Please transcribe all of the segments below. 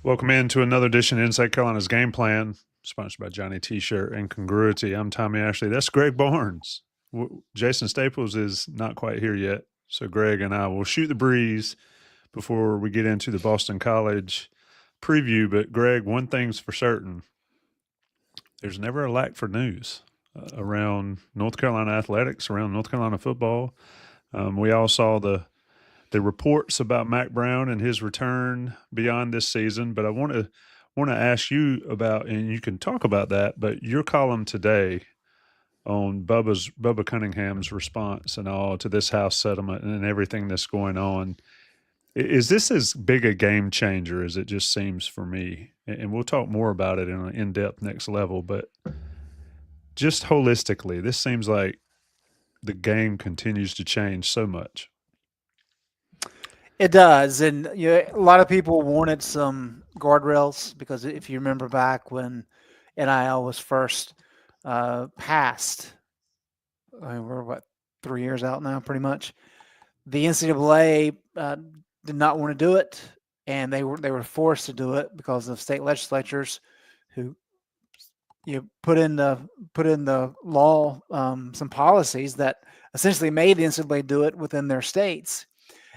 Welcome into another edition of Inside Carolina's Game Plan, sponsored by Johnny T-Shirt and Congruity. I'm Tommy Ashley. That's Greg Barnes. Jason Staples is not quite here yet, so Greg and I will shoot the breeze before we get into the Boston College preview. But Greg, one thing's for certain: there's never a lack for news around North Carolina athletics, around North Carolina football. We all saw the reports about Mack Brown and his return beyond this season, but I want to ask you about, and you can talk about that, but your column today on Bubba Cunningham's response and all to this House settlement and everything that's going on. Is this as big a game changer as it just seems for me? And we'll talk more about it in an in-depth next level, but just holistically, this seems like the game continues to change so much. It does, and a lot of people wanted some guardrails because if you remember back when NIL was first passed, I mean, we're 3 years out now, pretty much. The NCAA did not want to do it, and they were forced to do it because of state legislatures who put in the law some policies that essentially made the NCAA do it within their states.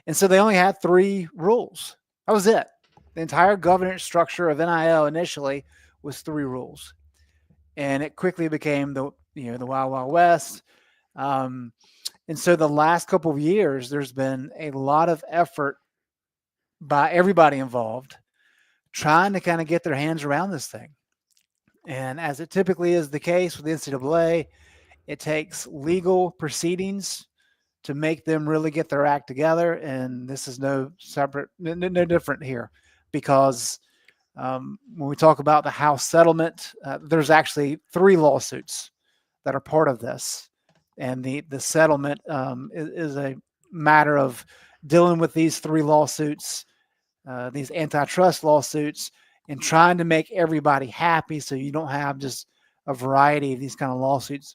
And so they only had 3 rules. That was it. The entire governance structure of NIL initially was 3 rules, and it quickly became the Wild Wild West. And so the last couple of years, there's been a lot of effort by everybody involved trying to kind of get their hands around this thing. And as it typically is the case with the NCAA, it takes legal proceedings to make them really get their act together. And this is no different here, because when we talk about the House settlement, there's actually 3 lawsuits that are part of this. And the settlement is a matter of dealing with these 3 lawsuits, these antitrust lawsuits, and trying to make everybody happy so you don't have just a variety of these kind of lawsuits,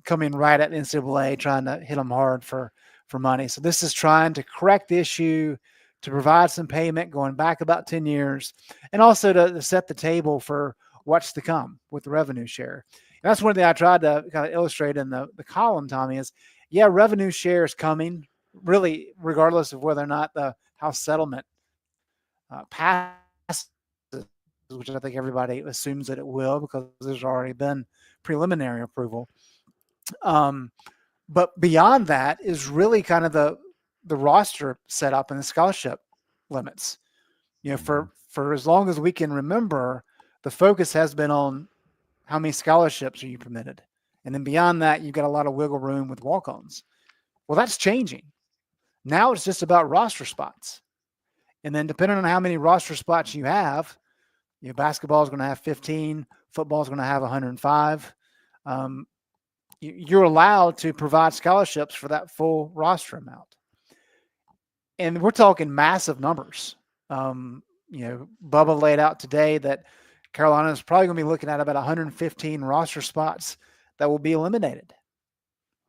coming right at NCAA, trying to hit them hard for money. So this is trying to correct the issue, to provide some payment going back about 10 years, and also to set the table for what's to come with the revenue share. And that's one thing I tried to kind of illustrate in the column, Tommy, is, revenue share is coming, really, regardless of whether or not the House settlement passes, which I think everybody assumes that it will because there's already been preliminary approval. But beyond that is really kind of the roster setup and the scholarship limits. For as long as we can remember, the focus has been on how many scholarships are you permitted. And then beyond that, you've got a lot of wiggle room with walk-ons. Well, that's changing. Now it's just about roster spots. And then depending on how many roster spots you have, basketball is going to have 15, football is going to have 105. You're allowed to provide scholarships for that full roster amount. And we're talking massive numbers. Bubba laid out today that Carolina is probably going to be looking at about 115 roster spots that will be eliminated.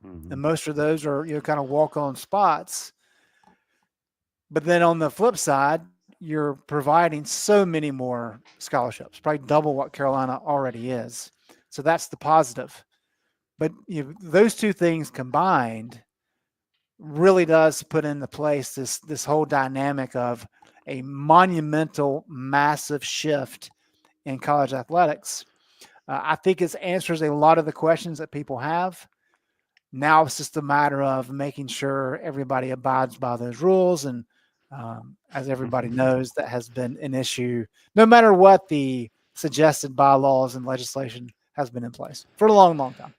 Mm-hmm. And most of those are, kind of walk-on spots. But then on the flip side, you're providing so many more scholarships, probably double what Carolina already is. So that's the positive. But those 2 things combined really does put into place this whole dynamic of a monumental, massive shift in college athletics. I think it answers a lot of the questions that people have. Now it's just a matter of making sure everybody abides by those rules. And as everybody knows, that has been an issue, no matter what the suggested bylaws and legislation has been in place for a long, long time.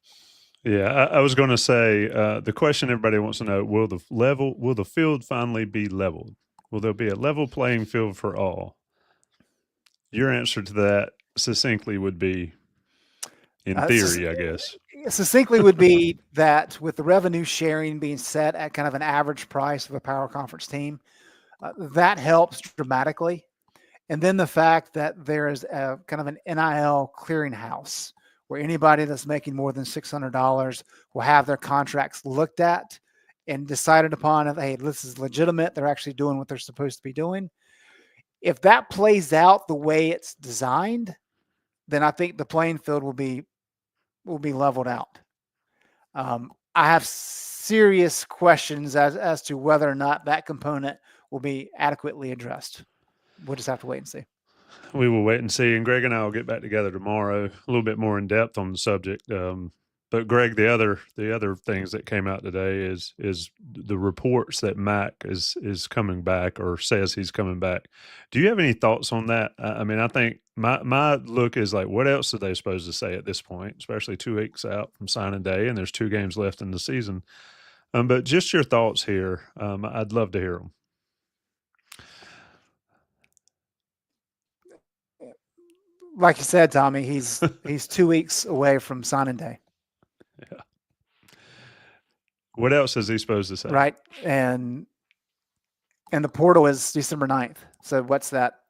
Yeah, I was going to say the question everybody wants to know: will the field finally be leveled? Will there be a level playing field for all? Your answer to that succinctly would be, in theory, I guess. Succinctly would be that with the revenue sharing being set at kind of an average price of a power conference team, that helps dramatically. And then the fact that there is a kind of an NIL clearinghouse where anybody that's making more than $600 will have their contracts looked at and decided upon if, hey, this is legitimate, they're actually doing what they're supposed to be doing. If that plays out the way it's designed, then I think the playing field will be leveled out. I have serious questions as to whether or not that component will be adequately addressed. We'll just have to wait and see. We will wait and see. And Greg and I will get back together tomorrow, a little bit more in depth on the subject. But Greg, the other things that came out today is the reports that Mack is coming back or says he's coming back. Do you have any thoughts on that? I mean, I think my look is like, what else are they supposed to say at this point, especially 2 weeks out from signing day, and there's 2 games left in the season. But just your thoughts here. I'd love to hear them. Like you said, Tommy, he's 2 weeks away from signing day. Yeah. What else is he supposed to say? Right. And the portal is December 9th. So what's that?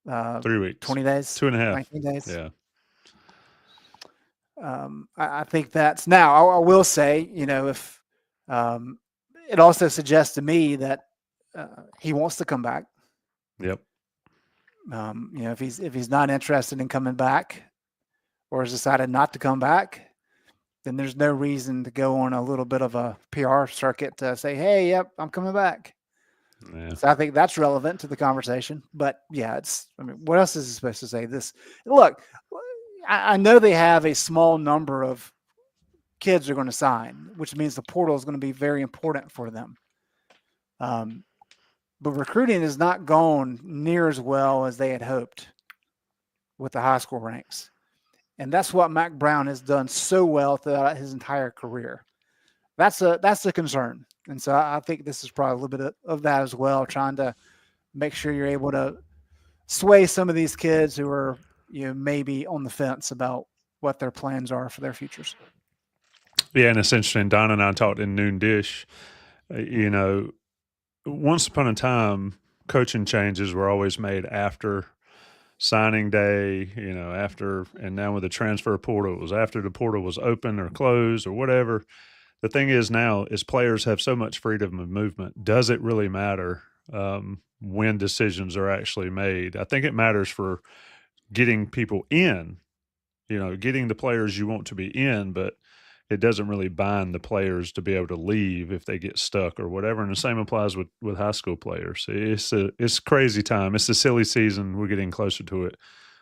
3 weeks. 20 days? 2.5. 19 days? Yeah. I think that's now. I will say, if it also suggests to me that he wants to come back. Yep. If he's not interested in coming back or has decided not to come back, then there's no reason to go on a little bit of a PR circuit to say, hey, yep, I'm coming back. Yeah. So I think that's relevant to the conversation. But yeah, what else is he supposed to say? Look, I know they have a small number of kids they're going to sign, which means the portal is going to be very important for them. But recruiting has not gone near as well as they had hoped with the high school ranks. And that's what Mack Brown has done so well throughout his entire career. That's a concern. And so I think this is probably a little bit of that as well, trying to make sure you're able to sway some of these kids who are maybe on the fence about what their plans are for their futures. Yeah, and it's interesting. Don and I talked in Noon Dish. Once upon a time, coaching changes were always made after signing day, and now with the transfer portal, it was after the portal was open or closed or whatever. The thing is now is players have so much freedom of movement. Does it really matter when decisions are actually made? I think it matters for getting people in, getting the players you want to be in, but it doesn't really bind the players to be able to leave if they get stuck or whatever. And the same applies with high school players. It's crazy time. It's a silly season. We're getting closer to it.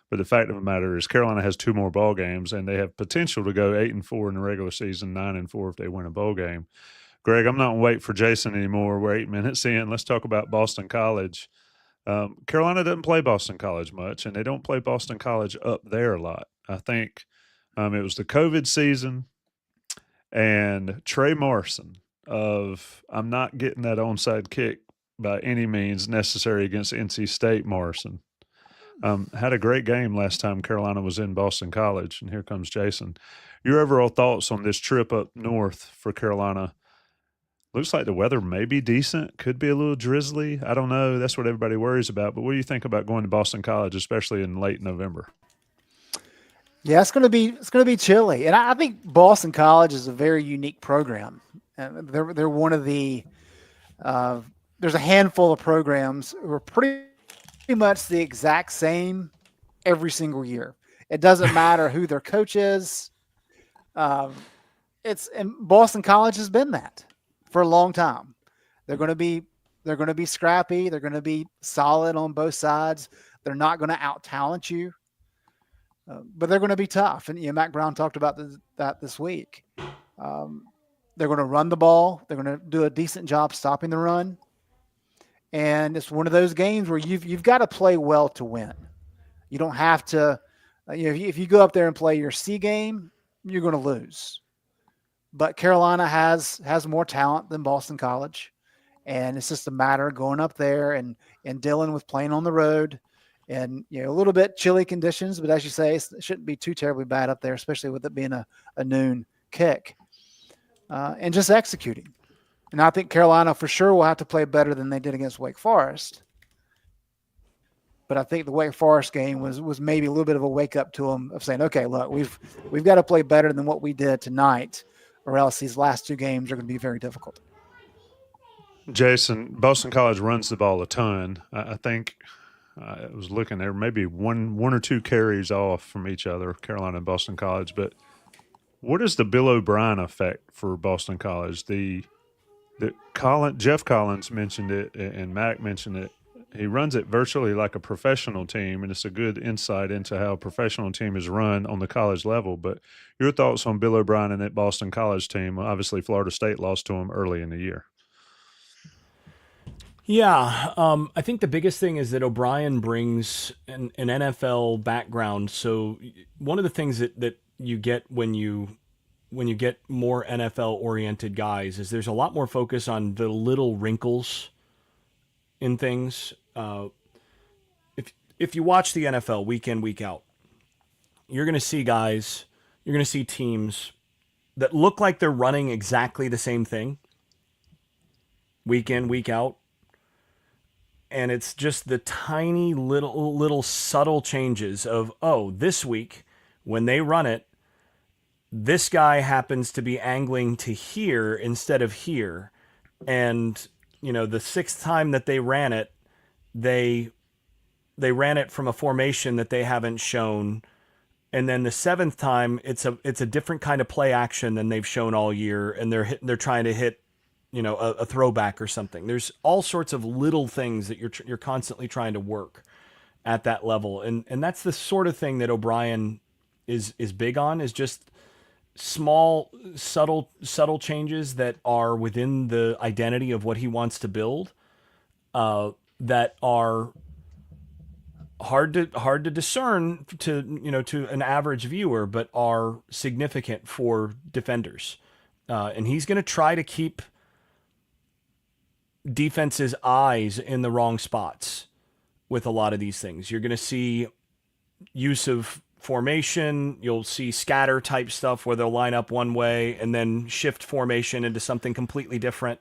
But the fact of the matter is Carolina has 2 more ball games, and they have potential to go 8-4 in the regular season, 9-4 if they win a bowl game. Greg, I'm not going to wait for Jason anymore. We're 8 minutes in. Let's talk about Boston College. Carolina doesn't play Boston College much, and they don't play Boston College up there a lot. I think it was the COVID season. And Trey Morrison I'm not getting that onside kick by any means necessary against NC State Morrison. Had a great game last time Carolina was in Boston College. And here comes Jason. Your overall thoughts on this trip up north for Carolina? Looks like the weather may be decent. Could be a little drizzly. I don't know. That's what everybody worries about. But what do you think about going to Boston College, especially in late November? Yeah, it's going to be chilly, and I think Boston College is a very unique program. They're one of the there's a handful of programs who are pretty much the exact same every single year. It doesn't matter who their coach is. And Boston College has been that for a long time. They're going to be scrappy. They're going to be solid on both sides. They're not going to out-talent you. But they're going to be tough. And Mack Brown talked about that this week. They're going to run the ball. They're going to do a decent job stopping the run. And it's one of those games where you've got to play well to win. You don't have to, if you go up there and play your C game, you're going to lose. But Carolina has more talent than Boston College. And it's just a matter of going up there and dealing with playing on the road. And, a little bit chilly conditions, but as you say, it shouldn't be too terribly bad up there, especially with it being a noon kick. And just executing. And I think Carolina for sure will have to play better than they did against Wake Forest. But I think the Wake Forest game was maybe a little bit of a wake up to them of saying, okay, look, we've got to play better than what we did tonight, or else these last 2 games are going to be very difficult. Jason, Boston College runs the ball a ton. I think I was looking there, maybe one or two carries off from each other, Carolina and Boston College. But what is the Bill O'Brien effect for Boston College? Jeff Collins mentioned it, and Mack mentioned it. He runs it virtually like a professional team, and it's a good insight into how a professional team is run on the college level. But your thoughts on Bill O'Brien and that Boston College team? Obviously, Florida State lost to him early in the year. Yeah, I think the biggest thing is that O'Brien brings an NFL background. So one of the things that you get when you get more NFL oriented guys is there's a lot more focus on the little wrinkles in things. If you watch the NFL week in, week out, you're going to see guys, you're going to see teams that look like they're running exactly the same thing week in, week out. And it's just the tiny little subtle changes of, oh, this week when they run it, this guy happens to be angling to here instead of here. And, the sixth time that they ran it, they ran it from a formation that they haven't shown. And then the seventh time, it's a different kind of play action than they've shown all year. And they're trying to hit, a throwback or something. There's all sorts of little things that you're constantly trying to work at that level. And that's the sort of thing that O'Brien is big on, is just small, subtle changes that are within the identity of what he wants to build, that are hard to discern to an average viewer, but are significant for defenders. And he's going to try to keep defense's eyes in the wrong spots with a lot of these things. You're going to see use of formation. You'll see scatter type stuff where they'll line up one way and then shift formation into something completely different.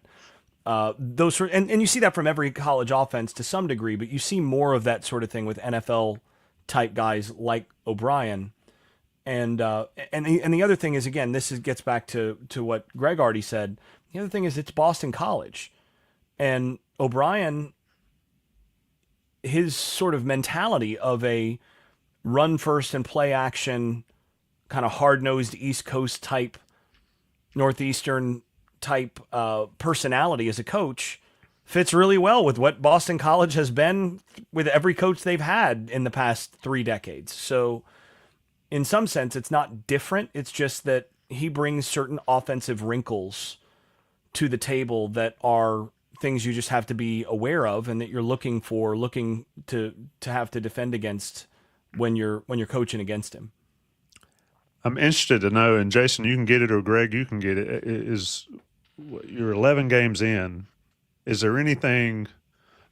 And you see that from every college offense to some degree, but you see more of that sort of thing with NFL type guys like O'Brien. And the other thing is, again, gets back to what Greg already said. The other thing is it's Boston College, and O'Brien, his sort of mentality of a run first and play action, kind of hard-nosed East Coast type, Northeastern type personality as a coach fits really well with what Boston College has been with every coach they've had in the past 3 decades. So in some sense, it's not different. It's just that he brings certain offensive wrinkles to the table that are things you just have to be aware of and that you're looking to have to defend against when you're coaching against him. I'm interested to know, and Jason, you can get it, or Greg, you can get it. You're 11 games in. Is there anything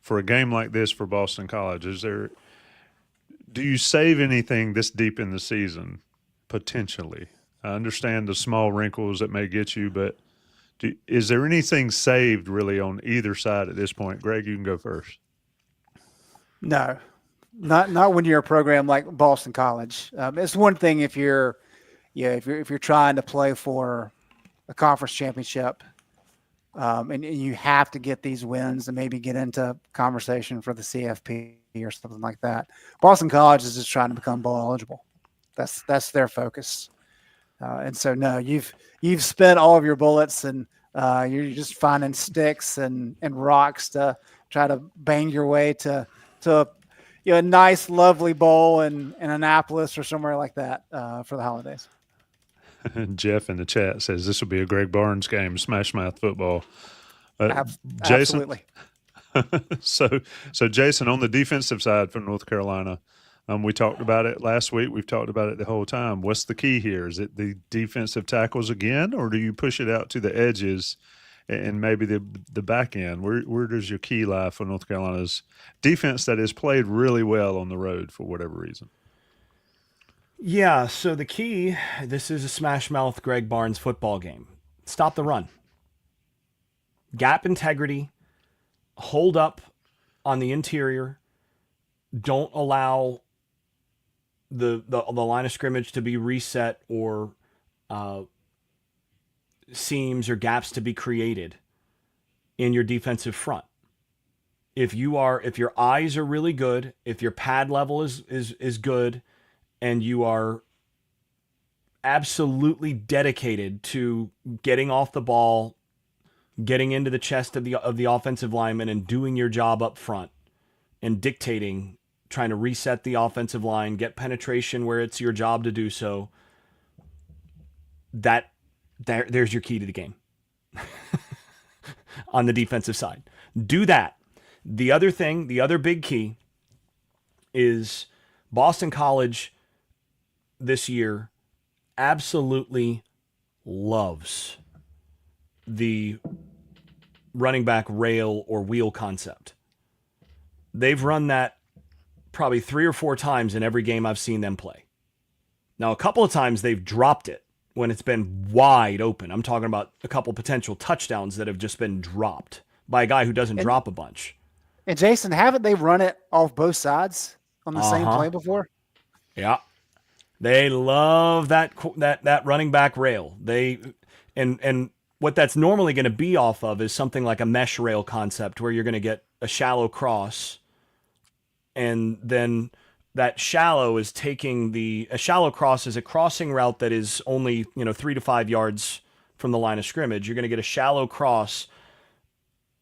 for a game like this for Boston College? Do you save anything this deep in the season potentially? I understand the small wrinkles that may get you, but is there anything saved really on either side at this point? Greg, you can go first. No, not when you're a program like Boston College. It's one thing if you're trying to play for a conference championship, and you have to get these wins and maybe get into conversation for the CFP or something like that. Boston College is just trying to become bowl eligible. That's their focus. And so, no, you've spent all of your bullets, and you're just finding sticks and rocks to try to bang your way to a nice, lovely bowl in Annapolis or somewhere like that for the holidays. Jeff in the chat says this will be a Greg Barnes game, Smash Mouth football. Jason, absolutely. So Jason, on the defensive side for North Carolina, we talked about it last week. We've talked about it the whole time. What's the key here? Is it the defensive tackles again, or do you push it out to the edges and maybe the back end? Where does your key lie for North Carolina's defense that has played really well on the road for whatever reason? Yeah, so the key, this is a smash mouth Greg Barnes football game. Stop the run. Gap integrity, hold up on the interior. Don't allow the line of scrimmage to be reset or seams or gaps to be created in your defensive front. if your eyes are really good, if your pad level is good, and you are absolutely dedicated to getting off the ball, getting into the chest of the offensive lineman and doing your job up front and dictating, trying to reset the offensive line, get penetration where it's your job to do so, there's your key to the game on the defensive side. Do that. The other big key is Boston College this year absolutely loves the running back rail or wheel concept. They've run that probably 3 or 4 times in every game I've seen them play. Now, a couple of times they've dropped it when it's been wide open. I'm talking about a couple potential touchdowns that have just been dropped by a guy who doesn't drop a bunch. And Jason, haven't they run it off both sides on the same play before? Yeah. They love that running back rail. And what that's normally going to be off of is something like a mesh rail concept where you're going to get a shallow cross, and then that shallow is a shallow cross is a crossing route that is only 3 to 5 yards from the line of scrimmage. You're going to get a shallow cross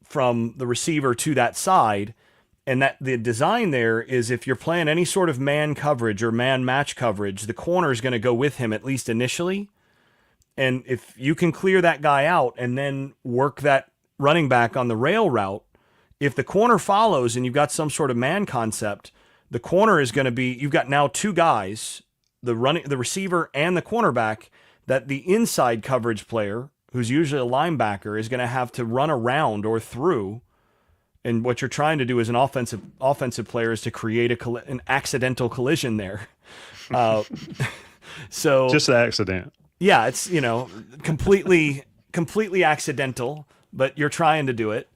from the receiver to that side. And that the design there is if you're playing any sort of man coverage or man match coverage, the corner is going to go with him at least initially. And if you can clear that guy out and then work that running back on the rail route, if the corner follows and you've got some sort of man concept, the corner is going to be, you've got now 2 guys, the receiver and the cornerback, that the inside coverage player, who's usually a linebacker, is going to have to run around or through. And what you're trying to do as an offensive player is to create an accidental collision there. So just an accident. Yeah, it's completely accidental, but you're trying to do it.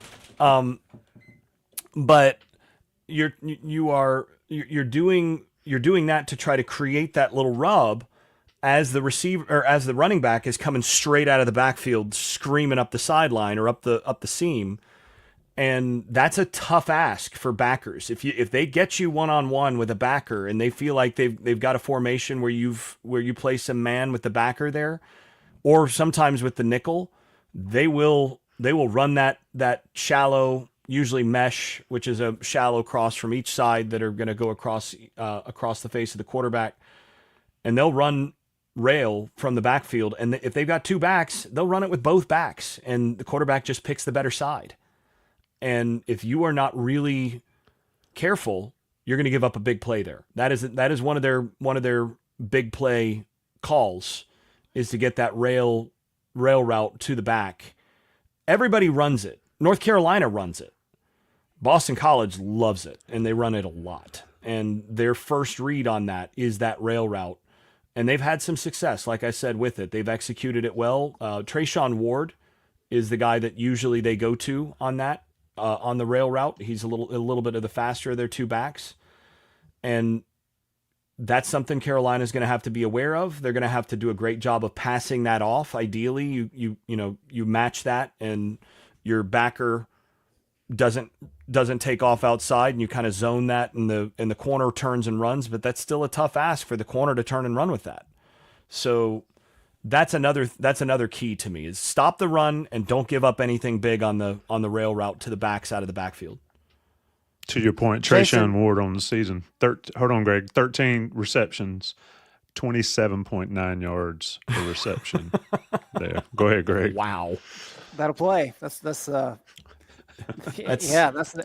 But you're doing that to try to create that little rub as the receiver or as the running back is coming straight out of the backfield, screaming up the sideline or up the seam. And that's a tough ask for backers. If they get you one-on-one with a backer and they feel like they've got a formation where you play some man with the backer there, or sometimes with the nickel, they will run that shallow, usually mesh, which is a shallow cross from each side that are going to go across the face of the quarterback, and they'll run rail from the backfield. And if they've got 2 backs, they'll run it with both backs, and the quarterback just picks the better side. And if you are not really careful, you're going to give up a big play there. That is one of their big play calls, is to get that rail route to the back. Everybody runs it. North Carolina runs it. Boston College loves it, and they run it a lot. And their first read on that is that rail route. And they've had some success, like I said, with it. They've executed it well. Trayshawn Ward is the guy that usually they go to on that. On the rail route, he's a little bit of the faster of their 2 backs, and that's something Carolina's going to have to be aware of. They're going to have to do a great job of passing that off. Ideally, you match that, and your backer doesn't take off outside, and you kind of zone that, and the corner turns and runs. But that's still a tough ask for the corner to turn and run with that. So that's another key to me, is stop the run and don't give up anything big on the rail route to the backs out of the backfield. To your point, Trayshawn Ward on the season, hold on, Greg, 13 receptions, 27.9 yards per reception. There, go ahead, Greg. Wow, that'll play. That's an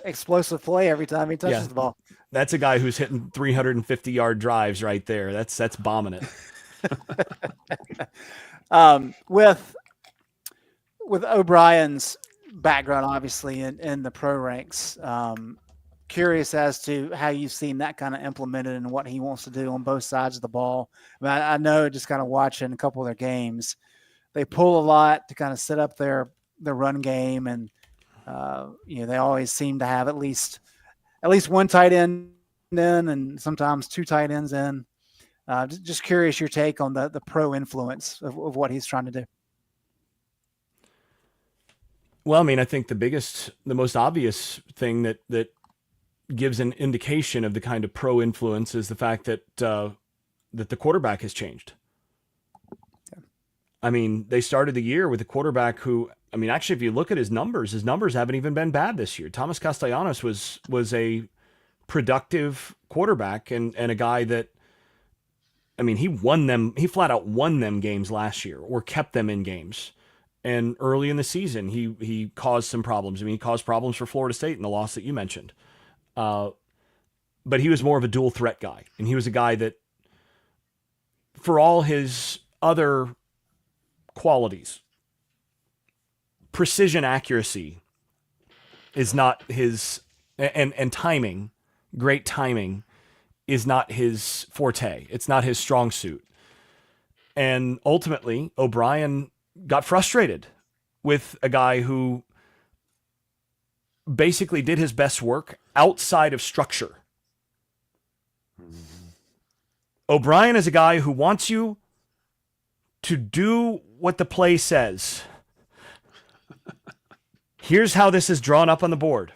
explosive play every time he touches the ball. That's a guy who's hitting 350-yard drives right there. That's bombing it. With O'Brien's background, obviously in the pro ranks, curious as to how you've seen that kind of implemented and what he wants to do on both sides of the ball. I know just kind of watching a couple of their games, they pull a lot to kind of set up their run game, and they always seem to have at least one tight end in, and sometimes 2 tight ends in. Just curious your take on the pro influence of what he's trying to do. Well, I mean, I think the most obvious thing that gives an indication of the kind of pro influence is the fact that that the quarterback has changed. I mean, they started the year with a quarterback who, I mean, actually, if you look at his numbers haven't even been bad this year. Thomas Castellanos was a productive quarterback and a guy that, I mean, he flat out won them games last year or kept them in games. And early in the season, he caused some problems. I mean, he caused problems for Florida State in the loss that you mentioned. But he was more of a dual threat guy. And he was a guy that, for all his other qualities, precision accuracy is not his, and timing, great timing, is not his forte. It's not his strong suit. And ultimately, O'Brien got frustrated with a guy who basically did his best work outside of structure. O'Brien is a guy who wants you to do what the play says. Here's how this is drawn up on the board.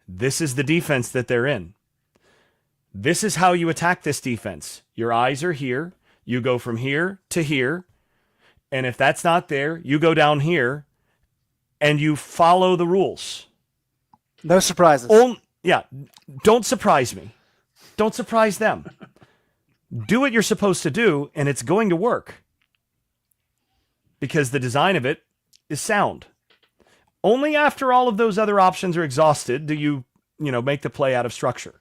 This is the defense that they're in. This is how you attack this defense. Your eyes are here. You go from here to here. And if that's not there, you go down here and you follow the rules. No surprises. Yeah. Don't surprise me. Don't surprise them. Do what you're supposed to do, and it's going to work. Because the design of it is sound. Only after all of those other options are exhausted do you make the play out of structure.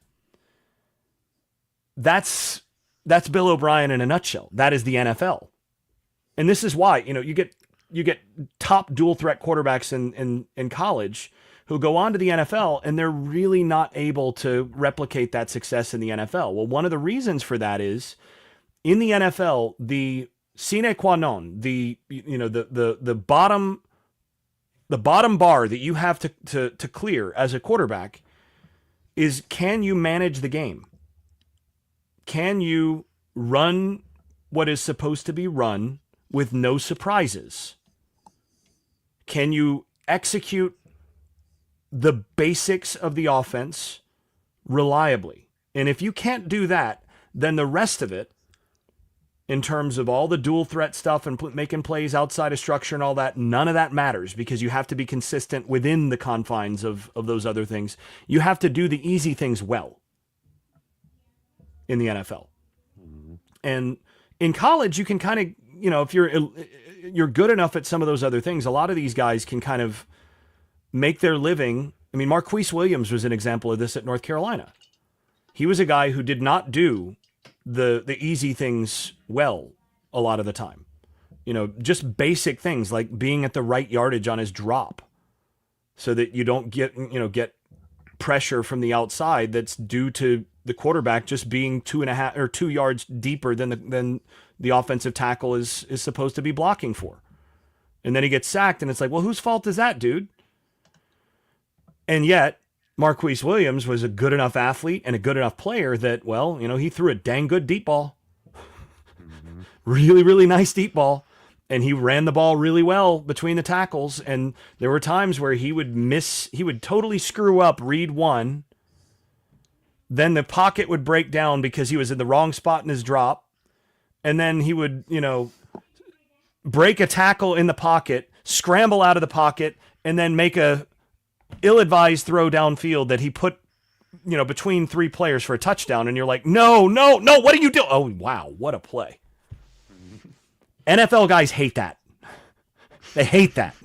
That's Bill O'Brien in a nutshell. That is the NFL. And this is why, you get top dual threat quarterbacks in college who go on to the NFL and they're really not able to replicate that success in the NFL. Well, one of the reasons for that is in the NFL, the sine qua non, the bottom bar that you have to clear as a quarterback is, can you manage the game? Can you run what is supposed to be run with no surprises? Can you execute the basics of the offense reliably? And if you can't do that, then the rest of it, in terms of all the dual threat stuff and making plays outside of structure and all that, none of that matters, because you have to be consistent within the confines of those other things. You have to do the easy things well in the NFL. Mm-hmm. And in college, you can kind of, if you're good enough at some of those other things, a lot of these guys can kind of make their living. I mean, Marquise Williams was an example of this at North Carolina. He was a guy who did not do the easy things well a lot of the time. Just basic things like being at the right yardage on his drop so that you don't get pressure from the outside that's due to the quarterback just being 2.5 or 2 yards deeper than the offensive tackle is supposed to be blocking for. And then he gets sacked and it's like, well, whose fault is that, dude? And yet Marquise Williams was a good enough athlete and a good enough player that, well, he threw a dang good deep ball. Mm-hmm. Really, really nice deep ball. And he ran the ball really well between the tackles. And there were times where he would totally screw up read one. Then the pocket would break down because he was in the wrong spot in his drop. And then he would, break a tackle in the pocket, scramble out of the pocket, and then make a ill-advised throw downfield that he put, between 3 players for a touchdown. And you're like, no, what are you doing? Oh, wow, what a play. NFL guys hate that. They hate that.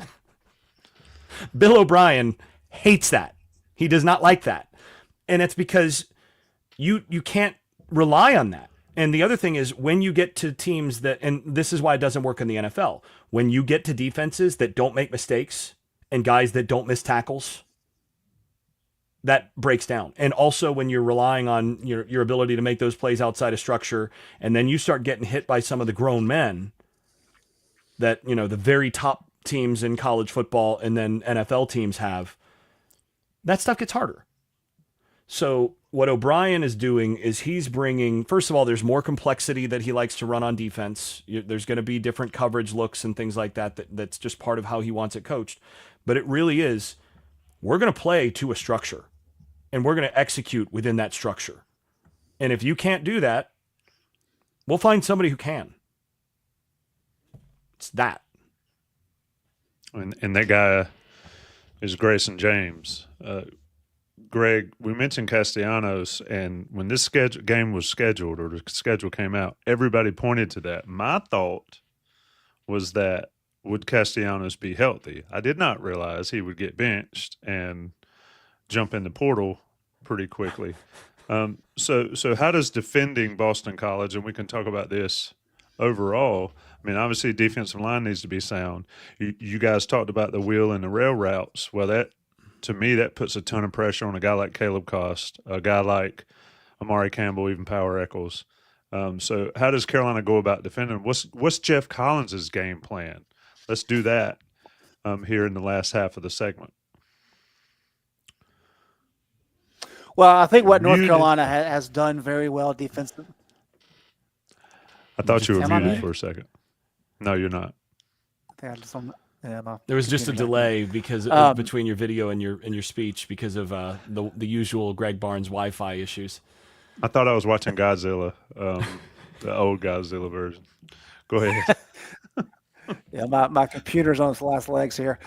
Bill O'Brien hates that. He does not like that. And it's because you can't rely on that. And the other thing is, when you get to teams that, and this is why it doesn't work in the NFL, when you get to defenses that don't make mistakes and guys that don't miss tackles, that breaks down. And also when you're relying on your ability to make those plays outside of structure, and then you start getting hit by some of the grown men that, the very top teams in college football and then NFL teams have, that stuff gets harder. So what O'Brien is doing is he's bringing, first of all, there's more complexity that he likes to run on defense. There's going to be different coverage looks and things like that. That's just part of how he wants it coached. but it really is, we're going to play to a structure and we're going to execute within that structure. And if you can't do that, we'll find somebody who can. It's that. And that guy is Grayson James. Greg, we mentioned Castellanos, and when this game was scheduled, or the schedule came out, everybody pointed to that. My thought was that, would Castellanos be healthy? I did not realize he would get benched and jump in the portal pretty quickly. So how does defending Boston College, and we can talk about this overall, I mean, obviously defensive line needs to be sound. You guys talked about the wheel and the rail routes. Well, that, to me, that puts a ton of pressure on a guy like Caleb Cost, a guy like Amari Campbell, even Power Eccles. So how does Carolina go about defending? What's Jeff Collins' game plan? Let's do that here in the last half of the segment. Well, I think what North Carolina has done very well defensively. I thought you were muted for a second. No, you're not. There was just a delay because between your video and your speech because of the usual Greg Barnes Wi-Fi issues. I thought I was watching Godzilla, the old Godzilla version. Go ahead. Yeah, my computer's on its last legs here.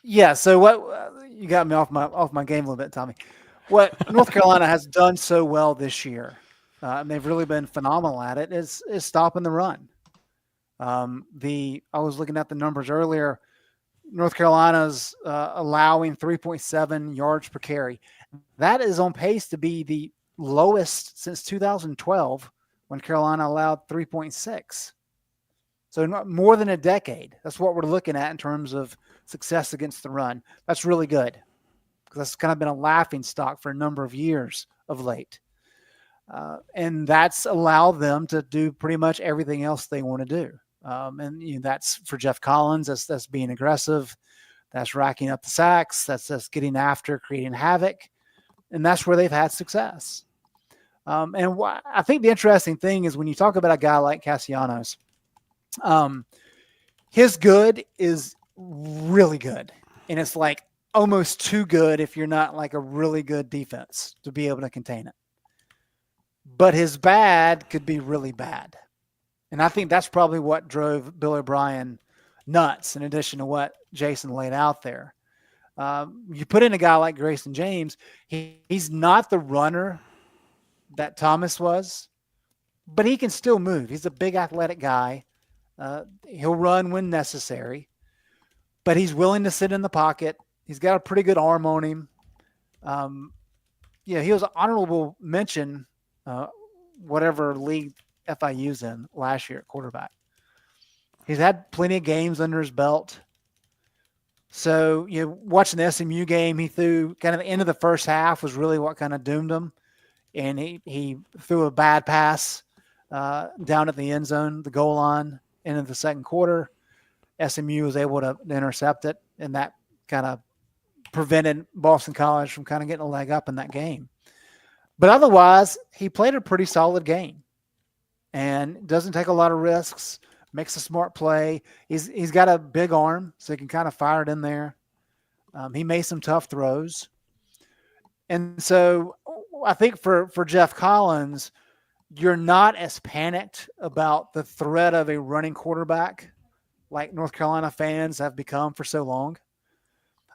Yeah, so what you got me off my game a little bit, Tommy. What North Carolina has done so well this year, and they've really been phenomenal at it, is stopping the run. I was looking at the numbers earlier. North Carolina's allowing 3.7 yards per carry. That is on pace to be the lowest since 2012, when Carolina allowed 3.6. So more than a decade. That's what we're looking at in terms of success against the run. That's really good, because that's kind of been a laughing stock for a number of years of late. And that's allowed them to do pretty much everything else they want to do. And that's for Jeff Collins. That's being aggressive. That's racking up the sacks. That's getting after, creating havoc. And that's where they've had success. And I think the interesting thing is when you talk about a guy like Castellanos, his good is really good. And it's like almost too good if you're not like a really good defense to be able to contain it. But his bad could be really bad. And I think that's probably what drove Bill O'Brien nuts, in addition to what Jason laid out there. You put in a guy like Grayson James, he's not the runner that Thomas was, but he can still move. He's a big athletic guy. He'll run when necessary, but he's willing to sit in the pocket. He's got a pretty good arm on him. He was an honorable mention, whatever league FIU's in last year at quarterback. He's had plenty of games under his belt. So, watching the SMU game, he threw kind of the end of the first half was really what kind of doomed him. And he threw a bad pass down at the end zone, the goal line, into the second quarter. SMU was able to intercept it, and that kind of prevented Boston College from kind of getting a leg up in that game. But otherwise, he played a pretty solid game and doesn't take a lot of risks, makes a smart play. He's got a big arm, so he can kind of fire it in there. He made some tough throws. And so I think for Jeff Collins, you're not as panicked about the threat of a running quarterback like North Carolina fans have become for so long.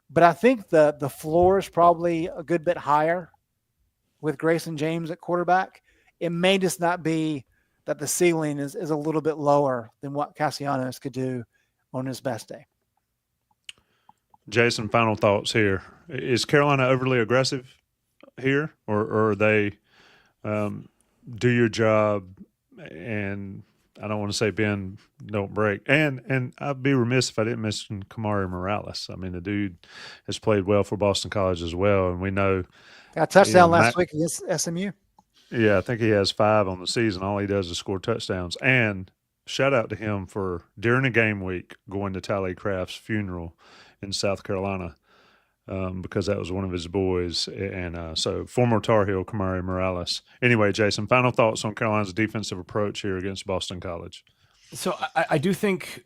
But I think the floor is probably a good bit higher with Grayson James at quarterback. It may just not be that the ceiling is a little bit lower than what Castellanos could do on his best day. Jason, final thoughts here. Is Carolina overly aggressive here, or are they do your job, and I don't want to say bend, don't break. And I'd be remiss if I didn't mention Kamari Morales. I mean, the dude has played well for Boston College as well, and we know got a touchdown last week against SMU. Yeah, I think he has 5 on the season. All he does is score touchdowns. And shout out to him for, during a game week, going to Tally Craft's funeral in South Carolina, because that was one of his boys. And so former Tar Heel Kamari Morales. Anyway, Jason, final thoughts on Carolina's defensive approach here against Boston College. So I do think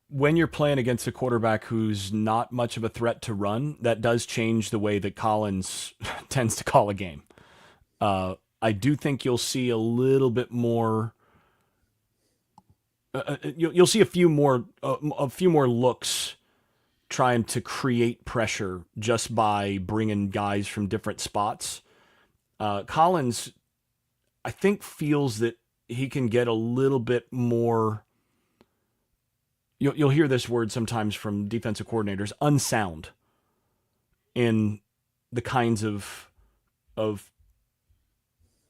when you're playing against a quarterback who's not much of a threat to run, that does change the way that Collins tends to call a game. I do think you'll see a little bit more. You'll see a few more looks trying to create pressure just by bringing guys from different spots. Collins, I think, feels that he can get a little bit more. You'll hear this word sometimes from defensive coordinators, unsound, in the kinds of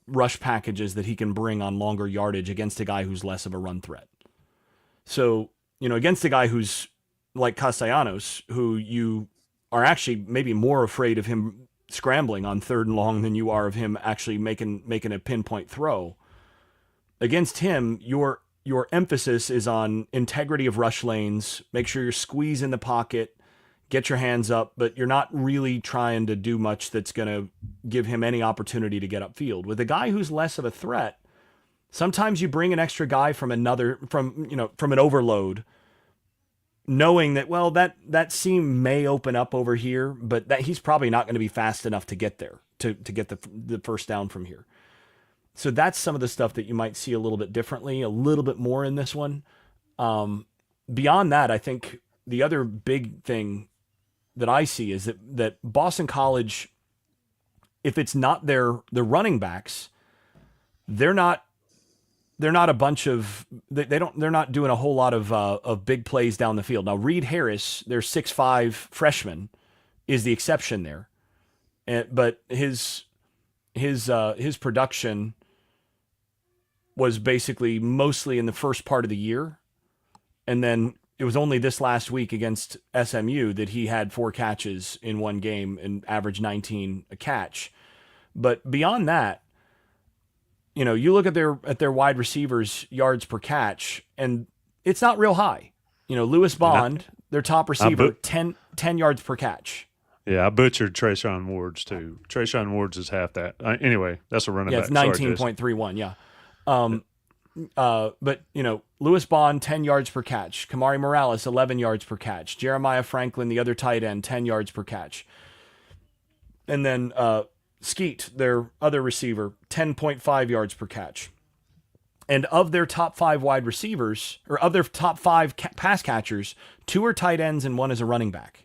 rush packages that he can bring on longer yardage against a guy who's less of a run threat. So, against a guy who's like Castellanos, who you are actually maybe more afraid of him scrambling on 3rd and long than you are of him actually making a pinpoint throw. Against him, your emphasis is on integrity of rush lanes, make sure you're squeezing the pocket, get your hands up, but you're not really trying to do much that's going to give him any opportunity to get upfield. With a guy who's less of a threat, sometimes you bring an extra guy from an overload, knowing that, well, that seam may open up over here, but that he's probably not going to be fast enough to get there, to get the first down from here. So that's some of the stuff that you might see a little bit differently, a little bit more in this one. Beyond that, I think the other big thing that I see is that Boston College, if it's not the running backs, they're not a bunch of they're not doing a whole lot of big plays down the field. Now Reed Harris, their 6'5" freshman, is the exception there, but his production was basically mostly in the first part of the year, and then it was only this last week against SMU that he had 4 catches in one game and averaged 19 a catch. But beyond that, you look at their wide receivers' yards per catch, and it's not real high. Lewis Bond, their top receiver, 10 yards per catch. Yeah, I butchered Trayshawn Ward's too. Trayshawn Ward's is half that. Anyway, that's a running back. Yeah, it's 19.31, yeah. But, Lewis Bond, 10 yards per catch. Kamari Morales, 11 yards per catch. Jeremiah Franklin, the other tight end, 10 yards per catch. And then Skeet, their other receiver, 10.5 yards per catch. And of their top 5 wide receivers, or of their top 5 pass catchers, 2 are tight ends and 1 is a running back.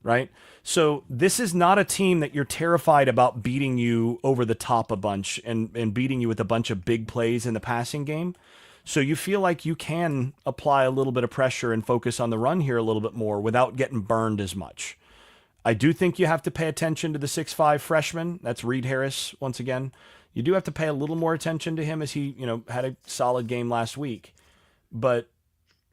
Right? So this is not a team that you're terrified about beating you over the top a bunch and beating you with a bunch of big plays in the passing game. So you feel like you can apply a little bit of pressure and focus on the run here a little bit more without getting burned as much. I do think you have to pay attention to the 6'5" freshman. That's Reed Harris, once again. You do have to pay a little more attention to him as he, had a solid game last week. But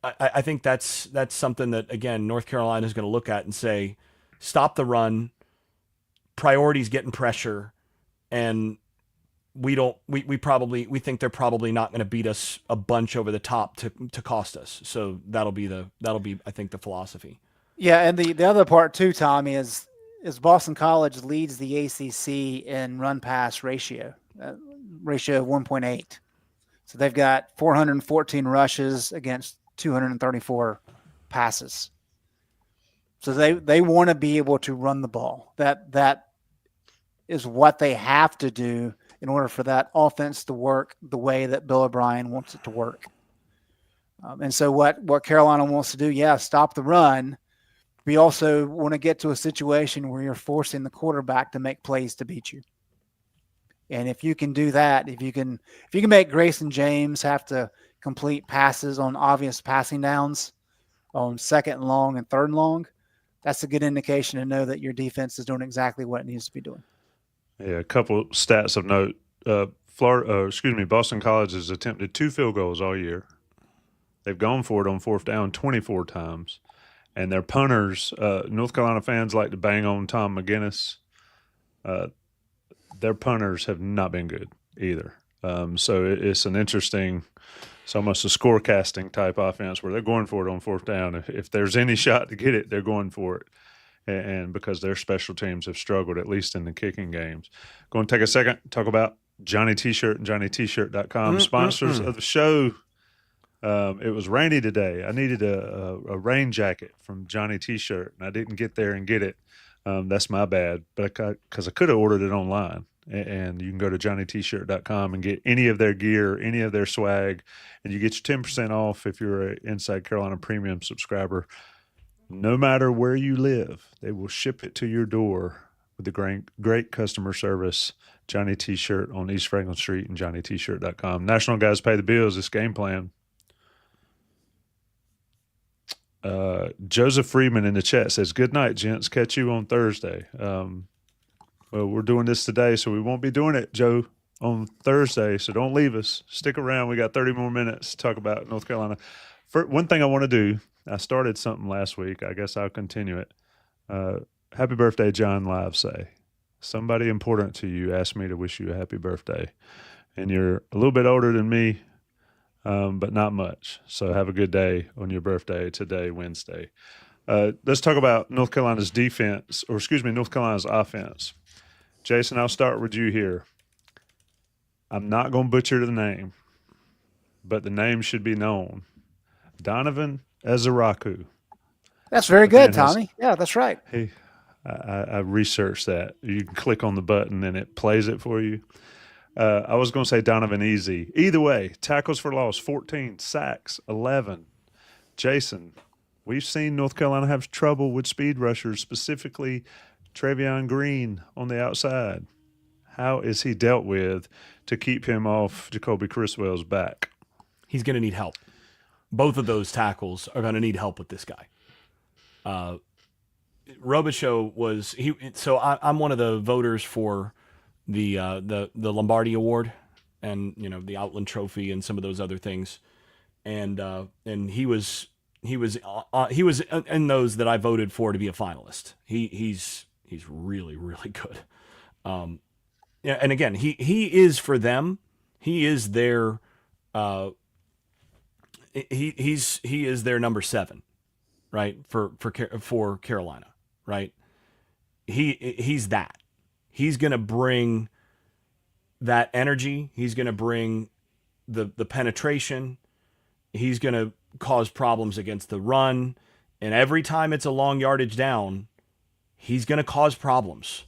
I think that's something that, again, North Carolina is going to look at and say, stop the run, priorities getting pressure, and we think they're probably not going to beat us a bunch over the top to cost us. So that'll be I think the philosophy. Yeah, and the other part too, Tommy, is Boston College leads the ACC in run pass ratio of 1.8. So they've got 414 rushes against 234 passes. So they want to be able to run the ball. That is what they have to do in order for that offense to work the way that Bill O'Brien wants it to work. And so what Carolina wants to do, stop the run. We also want to get to a situation where you're forcing the quarterback to make plays to beat you. And if you can do that, if you can make Grayson James have to complete passes on obvious passing downs on 2nd and long and 3rd and long, that's a good indication to know that your defense is doing exactly what it needs to be doing. Yeah, a couple stats of note. Boston College has attempted 2 field goals all year. They've gone for it on 4th down 24 times. And their punters, North Carolina fans like to bang on Tom McGinnis. Their punters have not been good either. So it's an interesting, it's almost a scorecasting type offense where they're going for it on 4th down. If there's any shot to get it, they're going for it. And because their special teams have struggled, at least in the kicking games. Going to take a second, talk about Johnny T-Shirt and JohnnyT-Shirt.com, sponsors of the show. It was rainy today. I needed a rain jacket from Johnny T-shirt, and I didn't get there and get it. That's my bad, but because I could have ordered it online, and you can go to johnnytshirt.com and get any of their gear, any of their swag, and you get your 10% off if you're an Inside Carolina Premium subscriber. No matter where you live, they will ship it to your door with the great customer service. Johnny T-shirt on East Franklin Street and johnnytshirt.com. National guys pay the bills. This game plan. Joseph Freeman in the chat says, "Good night, gents. Catch you on Thursday." Well, we're doing this today, so we won't be doing it, Joe, on Thursday. So don't leave us. Stick around. We got 30 more minutes to talk about North Carolina. One thing I want to do, I started something last week. I guess I'll continue it. Happy birthday, John Livesay. Somebody important to you asked me to wish you a happy birthday. And you're a little bit older than me, but not much. So have a good day on your birthday today, Wednesday. Let's talk about North Carolina's defense, or excuse me, North Carolina's offense. Jason, I'll start with you here. I'm not going to butcher the name, but the name should be known. Donovan Ezeraku. That's very good, Tommy. Yeah, that's right. I researched that. You can click on the button and it plays it for you. I was going to say Donovan Easy. Either way, tackles for loss, 14, sacks, 11. Jason, we've seen North Carolina have trouble with speed rushers, specifically Travion Green on the outside. How is he dealt with to keep him off Jacoby Criswell's back? He's going to need help. Both of those tackles are going to need help with this guy. Robichaux was he. So I'm one of the voters for the Lombardi Award, and the Outland Trophy and some of those other things, and he was in those that I voted for to be a finalist. He's really, really good. Yeah, and again, he is for them. He is their he is their number 7, right? For Carolina, right? He's that. He's going to bring that energy. He's going to bring the penetration. He's going to cause problems against the run. And every time it's a long yardage down, he's going to cause problems.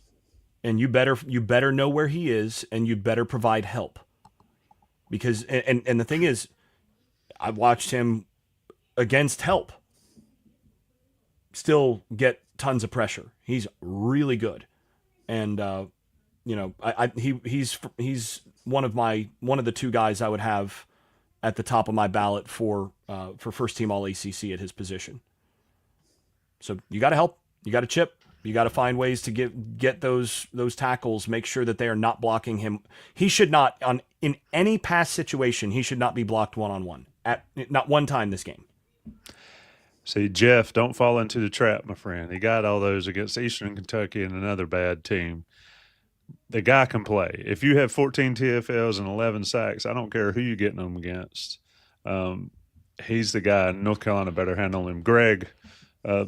And you better know where he is, and you better provide help. Because and the thing is, I watched him against help still get tons of pressure. He's really good. And he's one of the 2 guys I would have at the top of my ballot for first team All ACC at his position. So you got to help, you got to chip, you got to find ways to get those tackles. Make sure that they are not blocking him. He should not in any pass situation. He should not be blocked one-on-one at not one time this game. See, Jeff, don't fall into the trap, my friend. He got all those against Eastern Kentucky and another bad team. The guy can play. If you have 14 TFLs and 11 sacks, I don't care who you're getting them against. He's the guy. North Carolina better handle him. Greg,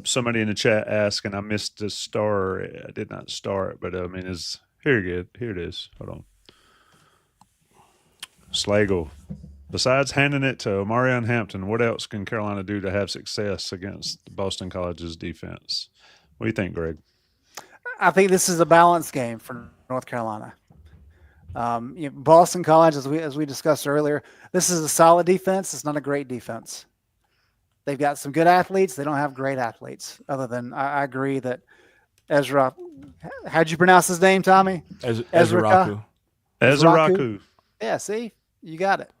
somebody in the chat asked, and I missed the star. I did not star it, but I mean, here it is. Hold on. Slagle. Besides handing it to Omarion Hampton, what else can Carolina do to have success against Boston College's defense? What do you think, Greg? I think this is a balanced game for North Carolina. Boston College, as we discussed earlier, this is a solid defense. It's not a great defense. They've got some good athletes. They don't have great athletes. Other than I agree that Ezra. How'd you pronounce his name, Tommy? Ezeraku. Ezeraku. Yeah, see, you got it.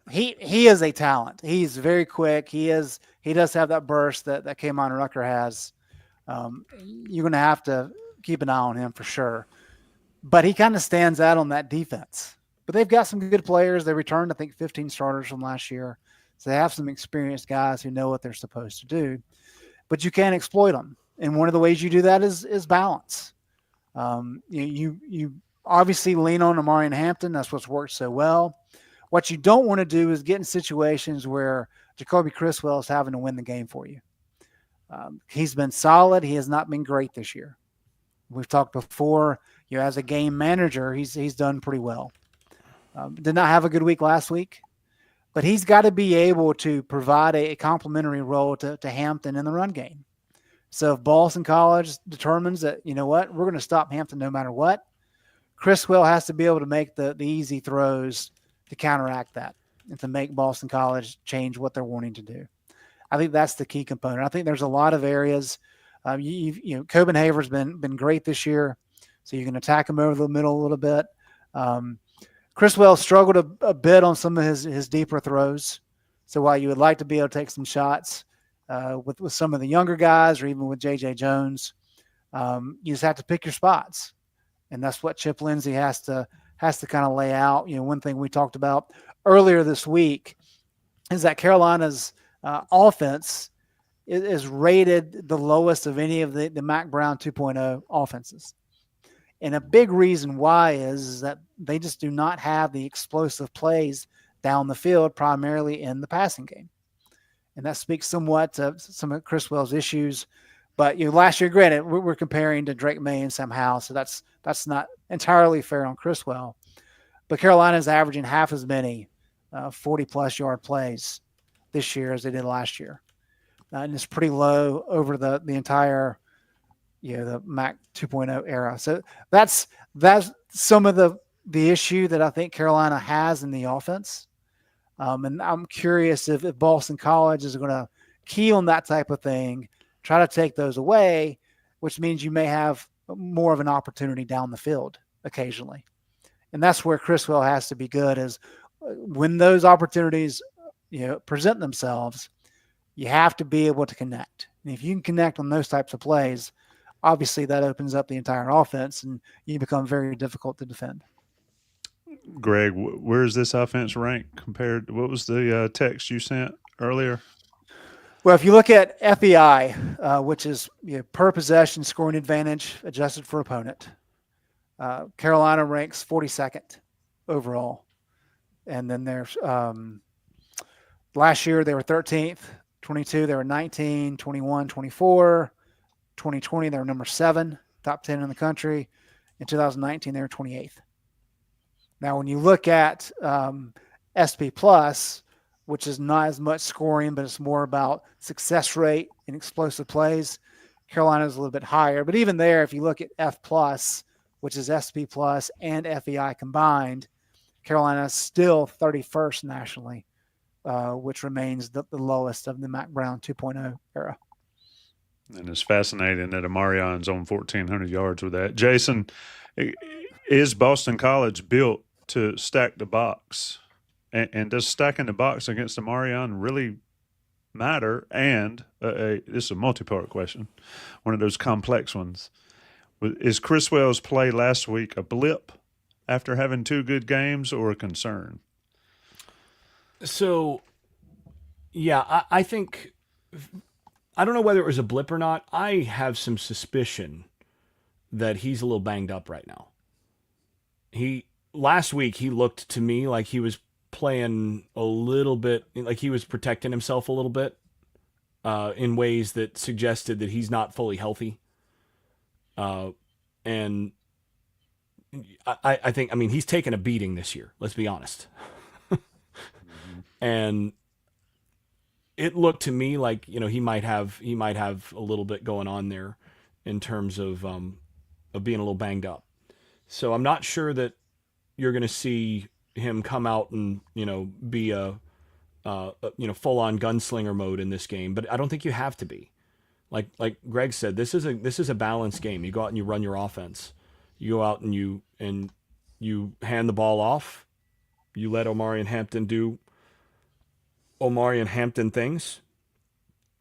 He is a talent. He's very quick. He does have that burst that K'Mon Rucker has. You're going to have to keep an eye on him for sure. But he kind of stands out on that defense. But they've got some good players. They returned, I think, 15 starters from last year. So they have some experienced guys who know what they're supposed to do. But you can't exploit them. And one of the ways you do that is balance. You obviously lean on Omarion Hampton. That's what's worked so well. What you don't want to do is get in situations where Jacoby Criswell is having to win the game for you. He's been solid. He has not been great this year. We've talked before, as a game manager, he's done pretty well. Did not have a good week last week, but he's got to be able to provide a complementary role to Hampton in the run game. So if Boston College determines that, you know what, we're going to stop Hampton no matter what, Criswell has to be able to make the easy throws to counteract that and to make Boston College change what they're wanting to do. I think that's the key component. I think there's a lot of areas. Copenhaver's been great this year, so you can attack him over the middle a little bit. Criswell struggled a bit on some of his deeper throws. So while you would like to be able to take some shots with some of the younger guys or even with J.J. Jones, you just have to pick your spots. And that's what Chip Lindsey has to kind of lay out. One thing we talked about earlier this week is that Carolina's offense is rated the lowest of any of the Mack Brown 2.0 offenses. And a big reason why is that they just do not have the explosive plays down the field, primarily in the passing game. And that speaks somewhat to some of Criswell's issues. But last year, granted, we're comparing to Drake May and Sam Howell, so that's not entirely fair on Criswell. But Carolina's averaging half as many 40-plus yard plays this year as they did last year. And it's pretty low over the entire the Mack 2.0 era. So that's some of the issue that I think Carolina has in the offense. And I'm curious if Boston College is going to key on that type of thing, try to take those away, which means you may have more of an opportunity down the field occasionally. And that's where Criswell has to be good, is when those opportunities present themselves, you have to be able to connect. And if you can connect on those types of plays, obviously that opens up the entire offense and you become very difficult to defend. Greg, where's this offense ranked compared to what was the text you sent earlier? Well, if you look at FEI, which is per possession scoring advantage adjusted for opponent, Carolina ranks 42nd overall. And then there's last year they were 13th, 22 they were 19, 21, 24, 2020 they were number 7, top 10 in the country. In 2019 they were 28th. Now, when you look at SP Plus, which is not as much scoring, but it's more about success rate and explosive plays, Carolina is a little bit higher. But even there, if you look at F Plus, which is SP Plus and FEI combined, Carolina is still 31st nationally, which remains the lowest of the Mack Brown 2.0 era. And it's fascinating that Amarion's on 1,400 yards with that. Jason, is Boston College built to stack the box? And does stacking the box against Amarion really matter? And this is a multi-part question, one of those complex ones. Is Criswell's play last week a blip after having 2 good games or a concern? So, yeah, I think – I don't know whether it was a blip or not. I have some suspicion that he's a little banged up right now. Last week, he looked to me like he was playing a little bit, like he was protecting himself a little bit in ways that suggested that he's not fully healthy. And I think, I mean, he's taken a beating this year, let's be honest. And it looked to me like, he might have a little bit going on there in terms of being a little banged up. So I'm not sure that you're going to see him come out and, be a full-on gunslinger mode in this game, but I don't think you have to be. Like Greg said, this is a balanced game. You go out and you run your offense. You go out and you hand the ball off. You let Omari and Hampton do Omari and Hampton things,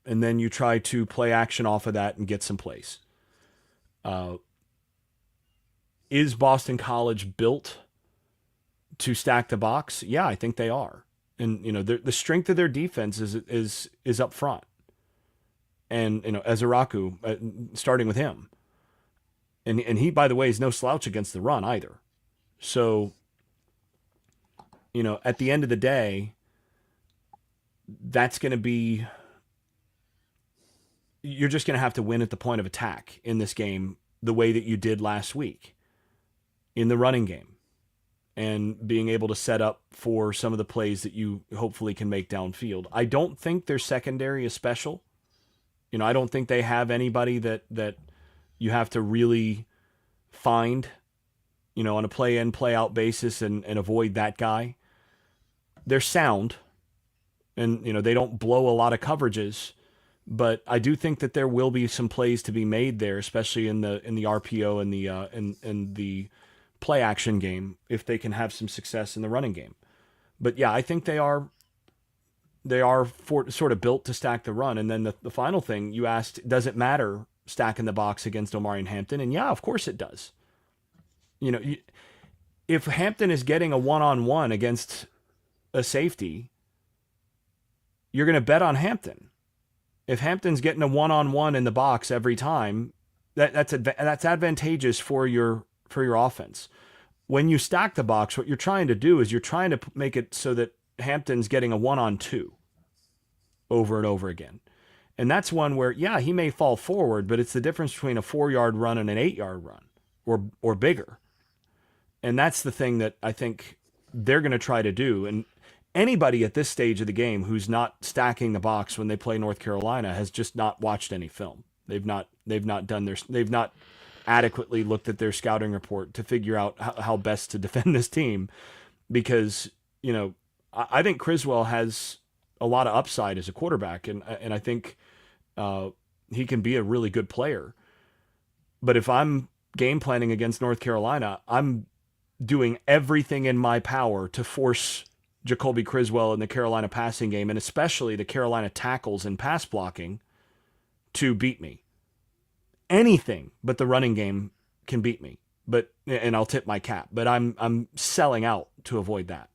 and then you try to play action off of that and get some plays. Is Boston College built to stack the box? Yeah, I think they are. And the strength of their defense is up front. And Ezeraku, starting with him, and he, by the way, is no slouch against the run either. So, at the end of the day, that's going to be, you're just going to have to win at the point of attack in this game the way that you did last week in the running game. and being able to set up for some of the plays that you hopefully can make downfield. I don't think their secondary is special. I don't think they have anybody that you have to really find, on a play in, play out basis and avoid that guy. They're sound and, they don't blow a lot of coverages, but I do think that there will be some plays to be made there, especially in the RPO and the play action game, if they can have some success in the running game. But yeah, I think they are sort of built to stack the run. And then the final thing you asked, does it matter stacking the box against Omarion Hampton? And yeah, of course it does. If Hampton is getting a one-on-one against a safety, you're going to bet on Hampton. If Hampton's getting a one-on-one in the box every time, that's advantageous for your offense. When you stack the box, what you're trying to do is you're trying to make it so that Hampton's getting a 1-on-2 over and over again. And that's one where, yeah, he may fall forward, but it's the difference between a 4-yard run and an 8-yard run or bigger. And that's the thing that I think they're going to try to do. And anybody at this stage of the game who's not stacking the box when they play North Carolina has just not watched any film. They've not adequately looked at their scouting report to figure out how best to defend this team, because, I think Criswell has a lot of upside as a quarterback, and I think he can be a really good player. But if I'm game planning against North Carolina, I'm doing everything in my power to force Jacoby Criswell in the Carolina passing game, and especially the Carolina tackles and pass blocking, to beat me. Anything but the running game can beat me, and I'll tip my cap. But I'm selling out to avoid that.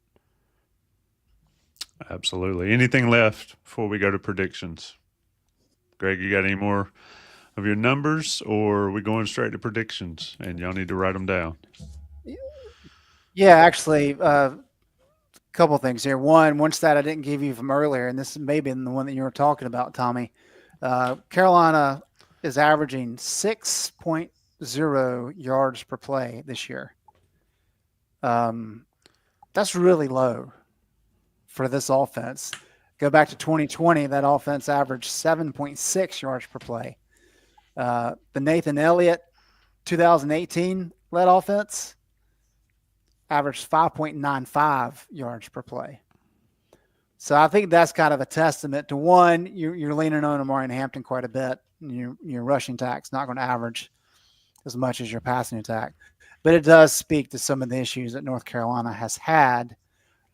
Absolutely. Anything left before we go to predictions? Greg, you got any more of your numbers, or are we going straight to predictions? And y'all need to write them down. Yeah, actually, a couple of things here. One stat I didn't give you from earlier, and this may be the one that you were talking about, Tommy. Carolina is averaging 6.0 yards per play this year. That's really low for this offense. Go back to 2020, that offense averaged 7.6 yards per play. The Nathan Elliott 2018 led offense averaged 5.95 yards per play. So I think that's kind of a testament to, one, you're leaning on Omarion Hampton quite a bit. Your rushing attack's not going to average as much as your passing attack. But it does speak to some of the issues that North Carolina has had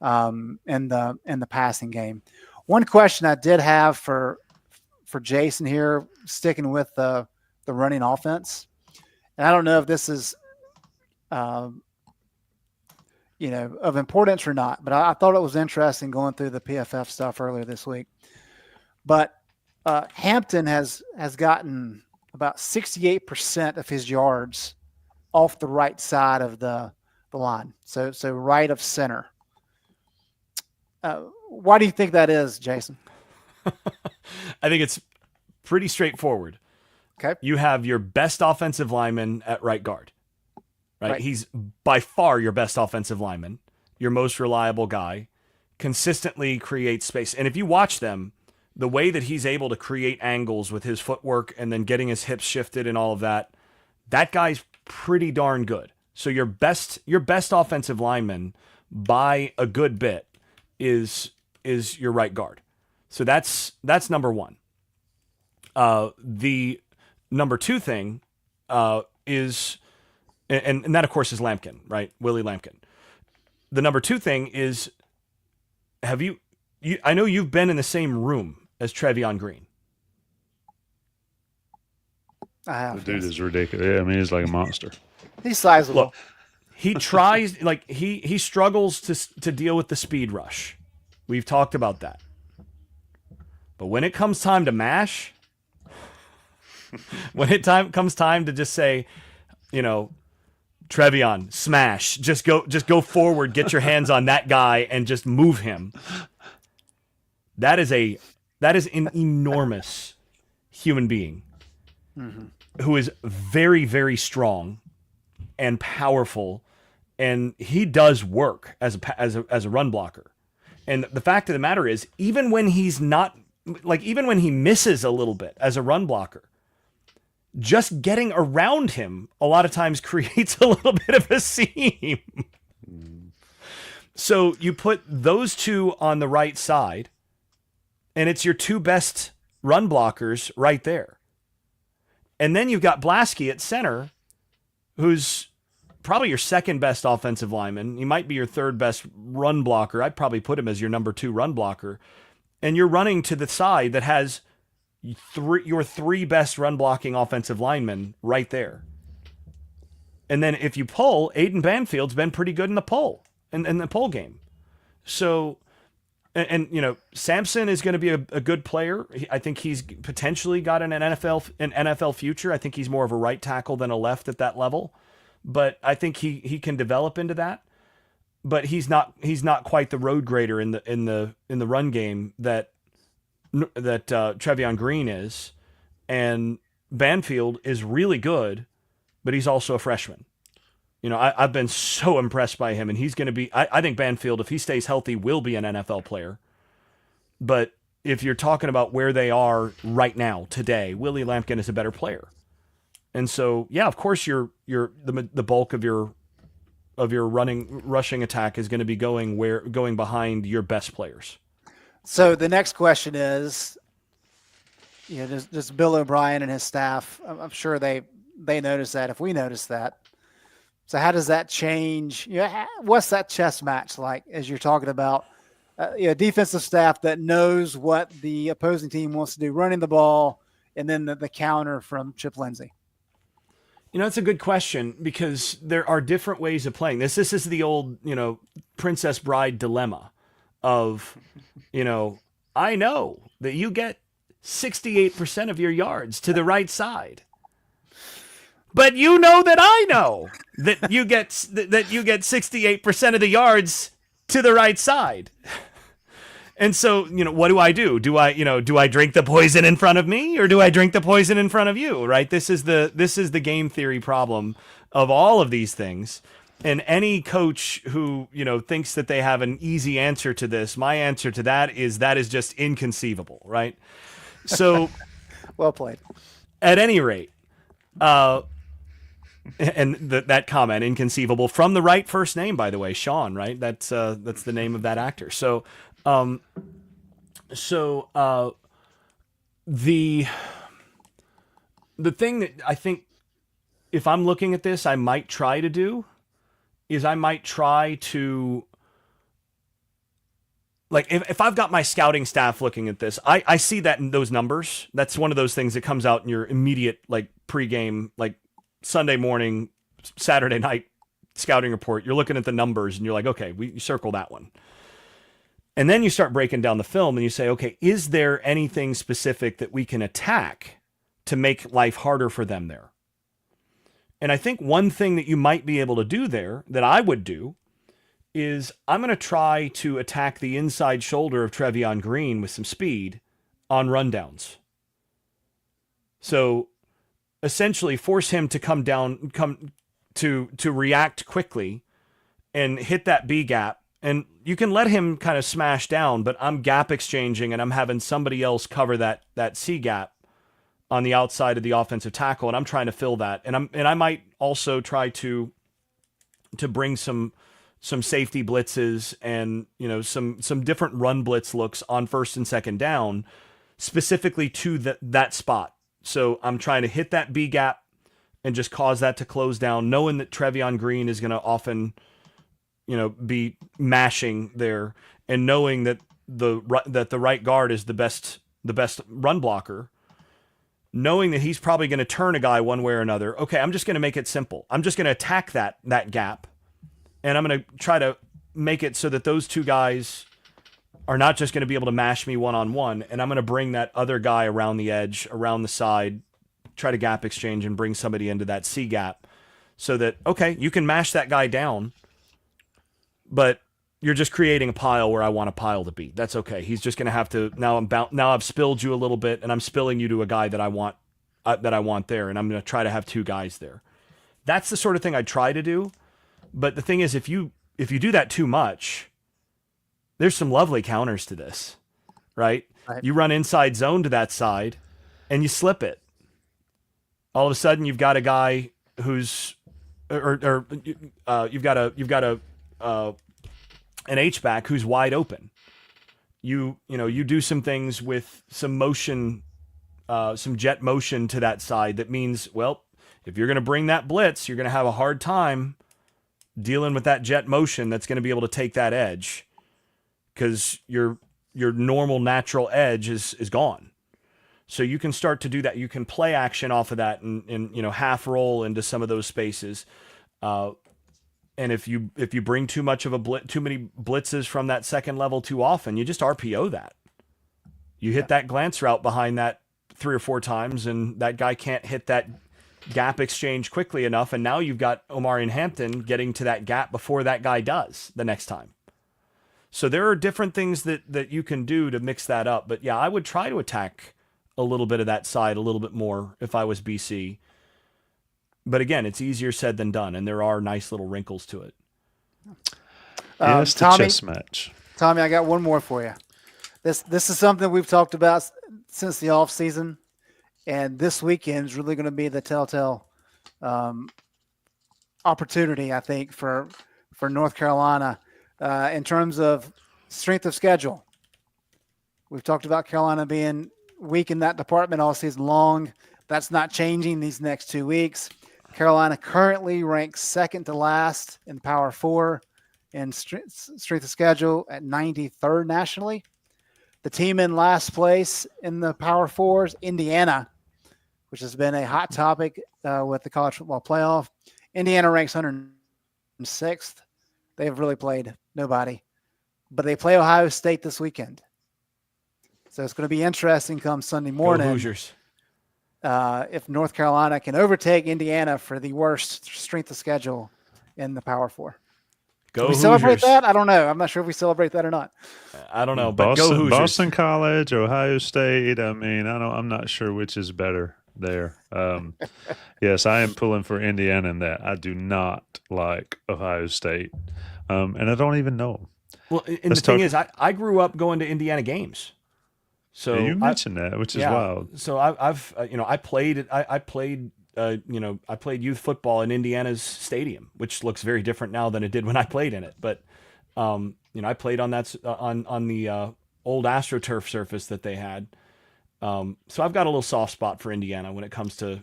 in the passing game. One question I did have for Jason here, sticking with the running offense, and I don't know if this is of importance or not, but I thought it was interesting going through the PFF stuff earlier this week. But Hampton has gotten about 68% of his yards off the right side of the line, so right of center. Why do you think that is, Jason? I think it's pretty straightforward. Okay. You have your best offensive lineman at right guard, right? He's by far your best offensive lineman, your most reliable guy, consistently creates space. And if you watch them, the way that he's able to create angles with his footwork and then getting his hips shifted and all of that, that guy's pretty darn good. So your best offensive lineman by a good bit is your right guard. So that's number one. The number two thing is, and that of course is Lampkin, right? Willie Lampkin. The number two thing is, I know you've been in the same room as Trevion Green. I have. The dude is ridiculous. Yeah, I mean, he's like a monster. He's sizable. Look, he tries, he struggles to deal with the speed rush. We've talked about that. But when it comes time to mash, comes time to just say, Trevion, smash, just go forward, get your hands on that guy and just move him. That is an enormous human being who is very, very strong and powerful and he does work as a run blocker. And the fact of the matter is, even when he's not, like, even when he misses a little bit as a run blocker, just getting around him a lot of times creates a little bit of a seam. So you put those two on the right side, and it's your two best run blockers right there. And then you've got Blasky at center, who's probably your second best offensive lineman. He might be your third best run blocker. I'd probably put him as your number 2 run blocker. And you're running to the side that has your 3 best run blocking offensive linemen right there. And then if you pull, Aiden Banfield's been pretty good in the pull, in the pull game. So, and you know, Sampson is going to be a good player. I think he's potentially got an NFL future. I think he's more of a right tackle than a left at that level, but I think he can develop into that. But he's not quite the road grader in the run game that Trevion Green is, and Banfield is really good, but he's also a freshman. You know, I've been so impressed by him, and he's going to be, I think Banfield, if he stays healthy, will be an NFL player. But if you're talking about where they are right now, today, Willie Lampkin is a better player. And so, yeah, of course, the bulk of your rushing attack is going to be going behind your best players. So the next question is, you know, does Bill O'Brien and his staff, I'm sure they notice that if we notice that. So how does that change? You know, what's that chess match like as you're talking about defensive staff that knows what the opposing team wants to do, running the ball, and then the counter from Chip Lindsey? You know, it's a good question because there are different ways of playing this. This is the old, you know, Princess Bride dilemma of, you know, I know that you get 68% of your yards to the right side. But you know that I know that you get 68% of the yards to the right side. And so, you know, what do? Do I drink the poison in front of me, or do I drink the poison in front of you? Right? This is the game theory problem of all of these things. And any coach who, you know, thinks that they have an easy answer to this, my answer to that is just inconceivable, right? So, well played. At any rate, and that comment, inconceivable, from the right first name, by the way, Sean, right? That's the name of that actor. So, the thing that I think, if I'm looking at this, I might try to do is I might try to, like, if I've got my scouting staff looking at this, I see that in those numbers. That's one of those things that comes out in your immediate, like, pregame, like, Sunday morning, Saturday night scouting report. You're looking at the numbers and you're like, okay, we circle that one. And then you start breaking down the film and you say, okay, is there anything specific that we can attack to make life harder for them there? And I think one thing that you might be able to do there, that I would do, is I'm going to try to attack the inside shoulder of Trevion Green with some speed on rundowns. So essentially force him to come to react quickly and hit that B gap. And you can let him kind of smash down, but I'm gap exchanging and I'm having somebody else cover that C gap on the outside of the offensive tackle, and I'm trying to fill that. And I might also try to bring some safety blitzes and, you know, some different run blitz looks on first and second down, specifically to that spot. So I'm trying to hit that B gap and just cause that to close down, knowing that Trevion Green is going to often, you know, be mashing there, and knowing that the right guard is the best run blocker, knowing that he's probably going to turn a guy one way or another. Okay, I'm just going to make it simple. I'm just going to attack that gap, and I'm going to try to make it so that those two guys are not just going to be able to mash me one-on-one, and I'm going to bring that other guy around the edge, around the side, try to gap exchange and bring somebody into that C gap so that, okay, you can mash that guy down, but you're just creating a pile where I want a pile to be. That's okay. He's just going to have to, now I've spilled you a little bit, and I'm spilling you to a guy that I want there, and I'm going to try to have two guys there. That's the sort of thing I try to do. But the thing is, if you do that too much, there's some lovely counters to this, right? Right. You run inside zone to that side, and you slip it. All of a sudden, you've got a guy who's, you've got an H back who's wide open. You do some things with some motion, some jet motion to that side. That means, well, if you're going to bring that blitz, you're going to have a hard time dealing with that jet motion that's going to be able to take that edge, because your normal natural edge is gone. So you can start to do that. You can play action off of that and half roll into some of those spaces. And if you bring too much of too many blitzes from that second level too often, you just RPO that. You hit that glance route behind that 3 or 4 times, and that guy can't hit that gap exchange quickly enough, and now you've got Omarion Hampton getting to that gap before that guy does the next time. So there are different things that you can do to mix that up. But yeah, I would try to attack a little bit of that side a little bit more if I was BC. But again, it's easier said than done, and there are nice little wrinkles to it. Yeah, it's the chess match. Tommy, I got one more for you. This is something we've talked about since the off season, and this weekend is really going to be the telltale opportunity, I think, for North Carolina in terms of strength of schedule. We've talked about Carolina being weak in that department all season long. That's not changing these next 2 weeks. Carolina currently ranks second to last in Power 4 in strength of schedule at 93rd nationally. The team in last place in the Power 4 is Indiana, which has been a hot topic with the college football playoff. Indiana ranks 106th. They've really played nobody. But they play Ohio State this weekend. So it's going to be interesting come Sunday morning. Go Hoosiers. If North Carolina can overtake Indiana for the worst strength of schedule in the Power 4. Go we Hoosiers. celebrate that? I don't know. I'm not sure if we celebrate that or not. I don't know, but go Hoosiers. Boston College, Ohio State. I mean, I'm not sure which is better there. Yes, I am pulling for Indiana in that. I do not like Ohio State, and I don't even know them. Well, and the thing is, I grew up going to Indiana games. So yeah, you mentioned that, which is wild. So I've I played youth football in Indiana's stadium, which looks very different now than it did when I played in it. But I played on that on the old AstroTurf surface that they had. So I've got a little soft spot for Indiana when it comes to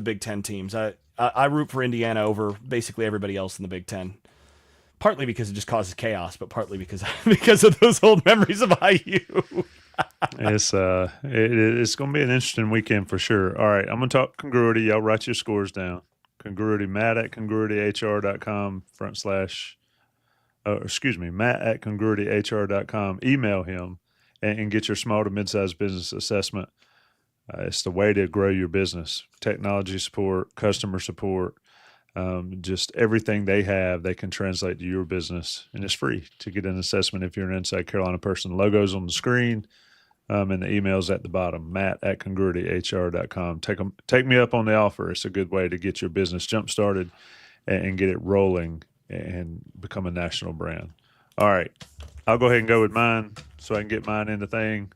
Big Ten teams. I root for Indiana over basically everybody else in the Big Ten. Partly because it just causes chaos, but partly because of those old memories of IU. It's going to be an interesting weekend for sure. All right, I'm going to talk congruity. Y'all write your scores down. Congruity, Matt at congruityhr.com Matt at congruityhr.com. Email him and get your small to mid-sized business assessment. It's the way to grow your business. Technology support, customer support, just everything they have, they can translate to your business, and it's free to get an assessment if you're an Inside Carolina person. Logos on the screen, and the email's at the bottom. Matt at congruityhr.com. Take me up on the offer. It's a good way to get your business jump started and get it rolling and become a national brand. All right, I'll go ahead and go with mine so I can get mine in the thing.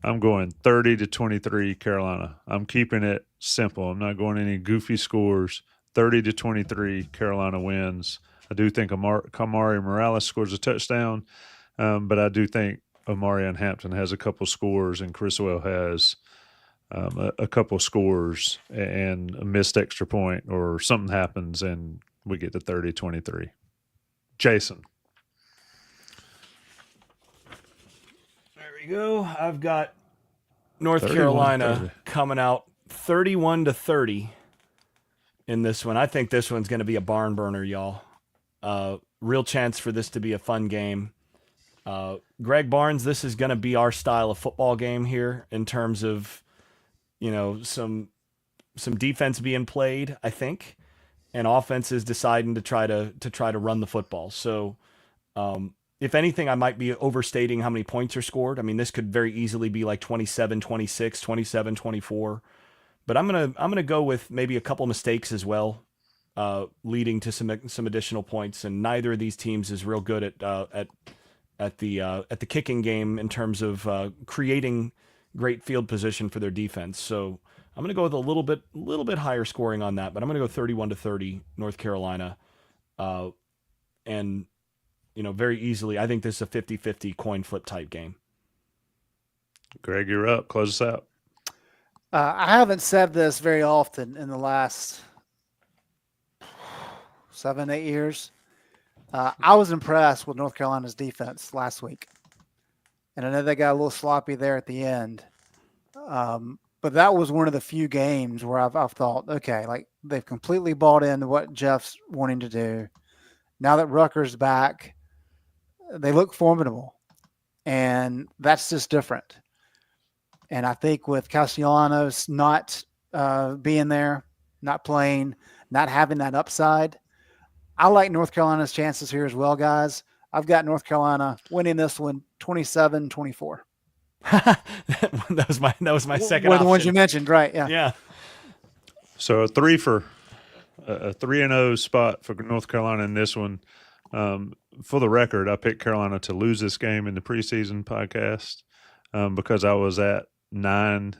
I'm going 30-23 Carolina. I'm keeping it simple. I'm not going any goofy scores. 30-23 Carolina wins. I do think Kamari Morales scores a touchdown, but I do think Omarion Hampton has a couple scores and Criswell has a couple scores and a missed extra point or something happens and we get to 30-23. Jason. There we go. I've got North Carolina coming out 31-30 in this one. I think this one's going to be a barn burner, y'all. Real chance for this to be a fun game. Greg Barnes, this is going to be our style of football game here in terms of, some defense being played, I think, and offenses deciding to try to run the football. So, if anything, I might be overstating how many points are scored. I mean, this could very easily be like 27-26, 27-24. But I'm gonna go with maybe a couple mistakes as well. leading to some additional points, and neither of these teams is real good at the kicking game in terms of creating great field position for their defense. So I'm going to go with a little bit higher scoring on that, but I'm going to go 31-30 North Carolina, and very easily. I think this is a 50-50 coin flip type game. Greg, you're up. Close us out. I haven't said this very often in the last 7-8 years. I was impressed with North Carolina's defense last week. And I know they got a little sloppy there at the end. But that was one of the few games where I've thought, okay, like they've completely bought into what Jeff's wanting to do. Now that Rutgers back, they look formidable. And that's just different. And I think with Castellanos not being there, not playing, not having that upside, I like North Carolina's chances here as well, guys. I've got North Carolina winning this one 27-24. that was my second One of the ones option. you mentioned, right? Yeah. Yeah. So a 3-0 spot for North Carolina in this one. For the record, I picked Carolina to lose this game in the preseason podcast because I was at 9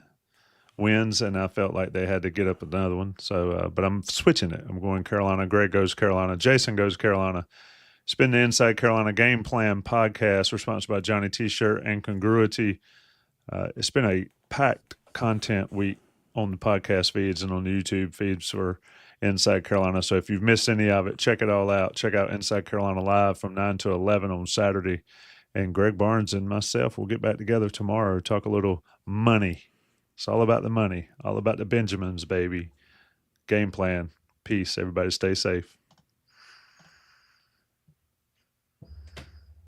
wins and I felt like they had to get up another one. So, but I'm switching it. I'm going Carolina. Greg goes Carolina. Jason goes Carolina. It's been the Inside Carolina Game Plan podcast. We're sponsored by Johnny T-Shirt and Congruity. It's been a packed content week on the podcast feeds and on the YouTube feeds for Inside Carolina. So if you've missed any of it, check it all out. Check out Inside Carolina Live from 9 to 11 on Saturday. And Greg Barnes and myself will get back together tomorrow, talk a little money. It's all about the money, all about the Benjamins, baby. Game plan. Peace. Everybody stay safe.